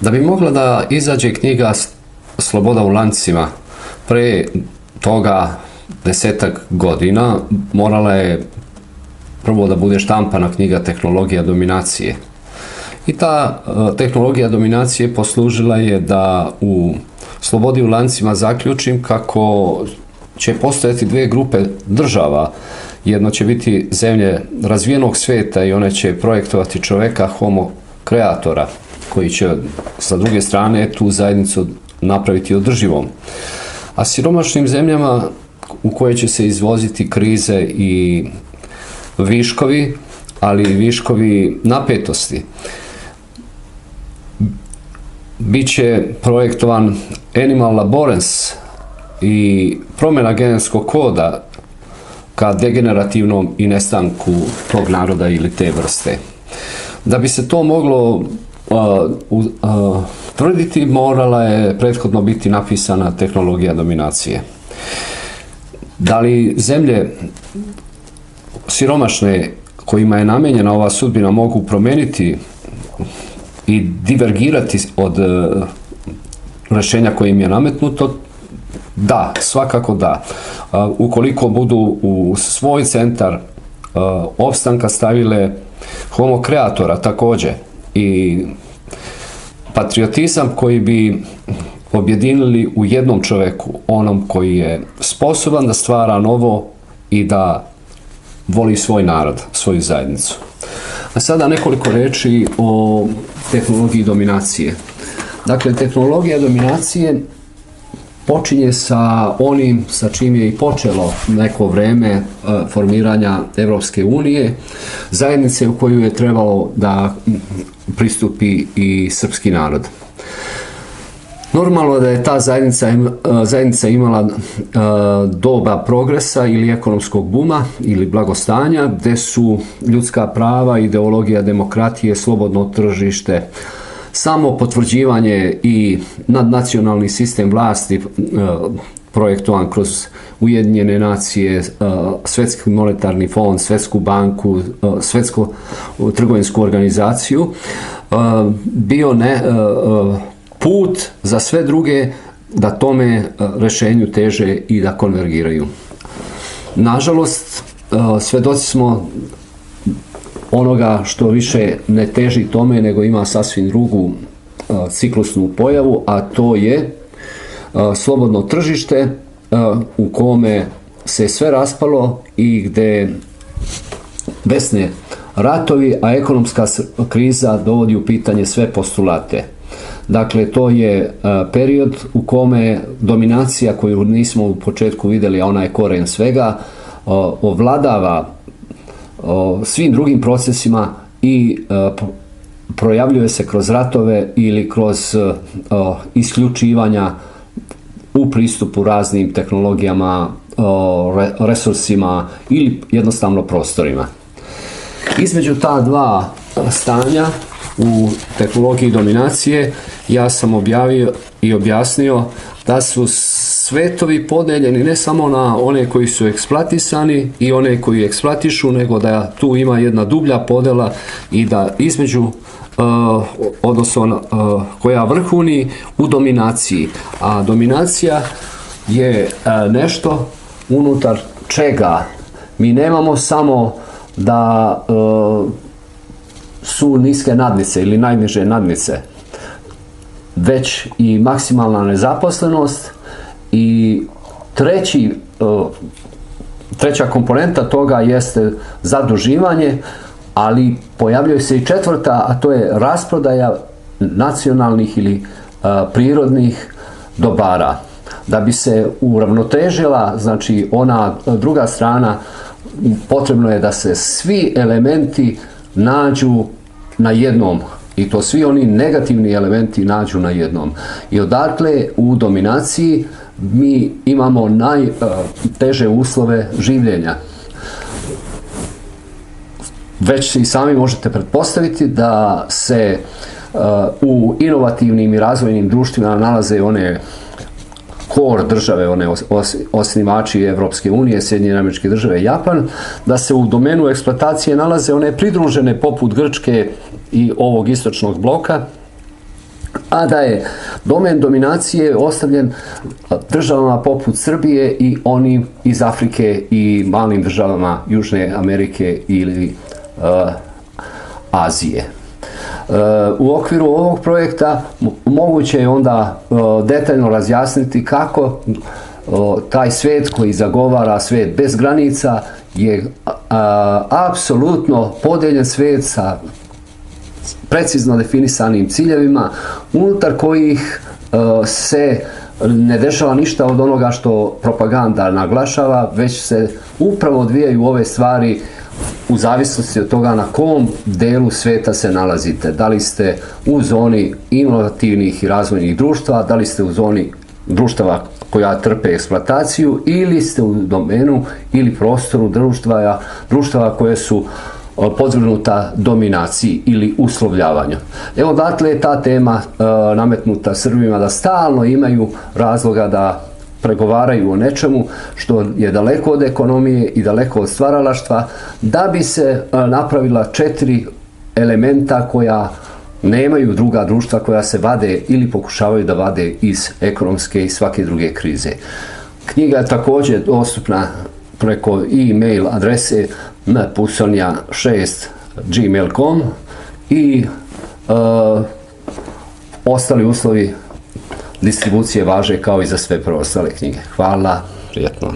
Da bi mogla da izađe knjiga Sloboda u lancima, pre toga 10-ak godina morala je prvo da bude štampana knjiga Tehnologija dominacije. I ta tehnologija dominacije poslužila je da u Slobodi u lancima zaključim kako će postojati dvije grupe država. Jedno će biti zemlje razvijenog svijeta i one će projektovati čoveka, homo kreatora, koji će sa druge strane tu zajednicu napraviti održivom. A siromašnim zemljama u koje će se izvoziti krize i viškovi, ali i viškovi napetosti. Biće projektovan animal laborance i promjena genetskog koda ka degenerativnom i nestanku tog naroda ili te vrste. Da bi se to moglo tvrditi, morala je prethodno biti napisana tehnologija dominacije. Da li zemlje siromašne kojima je namenjena ova sudbina mogu promeniti i divergirati od rješenja koje im je nametnuto? Da, svakako da. Ukoliko budu u svoj centar opstanka stavile homo kreatora također i patriotizam koji bi objedinili u jednom čovjeku, onom koji je sposoban da stvara novo i da voli svoj narod, svoju zajednicu. A sada nekoliko reči o tehnologiji dominacije. Dakle, tehnologija dominacije počinje sa onim sa čim je i počelo neko vreme formiranja Evropske unije, zajednice u koju je trebalo da pristupi i srpski narod. Normalno da je ta zajednica imala doba progresa ili ekonomskog buma ili blagostanja, gdje su ljudska prava, ideologija demokratije, slobodno tržište, samo potvrđivanje i nadnacionalni sistem vlasti projektovan kroz Ujedinjene nacije, Svjetski monetarni fond, Svjetsku banku, Svjetsku trgovinsku organizaciju, bio put za sve druge da tome rješenju teže i da konvergiraju. Nažalost, svjedoci smo onoga što više ne teži tome, nego ima sasvim drugu ciklusnu pojavu, a to je slobodno tržište u kome se sve raspalo i gdje besne ratovi, a ekonomska kriza dovodi u pitanje sve postulate. Dakle, to je period u kome dominacija koju nismo u početku vidjeli, a ona je koren svega, ovladava svim drugim procesima i projavljuje se kroz ratove ili kroz isključivanja u pristupu raznim tehnologijama, resursima ili jednostavno prostorima. Između ta dva stanja u tehnologiji dominacije ja sam objavio i objasnio da su svetovi podeljeni ne samo na one koji su eksploatisani i one koji eksploatišu, nego da tu ima jedna dublja podjela i da između odnosno koja vrhuni u dominaciji. A dominacija je nešto unutar čega mi nemamo samo da su niske nadnice ili najniže nadnice, već i maksimalna nezaposlenost i treća komponenta toga jeste zaduživanje, ali pojavljuje se i četvrta, a to je rasprodaja nacionalnih ili prirodnih dobara. Da bi se uravnotežila, znači ona druga strana, potrebno je da se svi elementi nađu na jednom, i to svi oni negativni elementi nađu na jednom. I odatle u dominaciji mi imamo najteže uslove življenja. Već i sami možete pretpostaviti da se u inovativnim i razvojnim društvima nalaze one core države, one osnivači Evropske unije, Sjedinjene Američke Države i Japan, da se u domenu eksploatacije nalaze one pridružene poput Grčke i ovog istočnog bloka, a da je domen dominacije ostavljen državama poput Srbije i oni iz Afrike i malim državama Južne Amerike ili Azije. U okviru ovog projekta moguće je onda detaljno razjasniti kako taj svijet koji zagovara svijet bez granica je apsolutno podeljen svijet sa precizno definisanim ciljevima unutar kojih se ne dešava ništa od onoga što propaganda naglašava, već se upravo odvijaju ove stvari u zavisnosti od toga na kom delu svijeta se nalazite. Da li ste u zoni inovativnih i razvojnih društva, da li ste u zoni društava koja trpe eksploataciju ili ste u domenu ili prostoru društava koje su podvrgnuta dominaciji ili uslovljavanju. Evo odatle je ta tema nametnuta Srbima da stalno imaju razloga da pregovaraju o nečemu što je daleko od ekonomije i daleko od stvaralaštva, da bi se napravila 4 elementa koja nemaju druga društva, koja se vade ili pokušavaju da vade iz ekonomske i svake druge krize. Knjiga je također dostupna preko e-mail adrese mpusolnja6@gmail.com i ostali uslovi distribucije važe kao i za sve preostale knjige. Hvala, prijetno.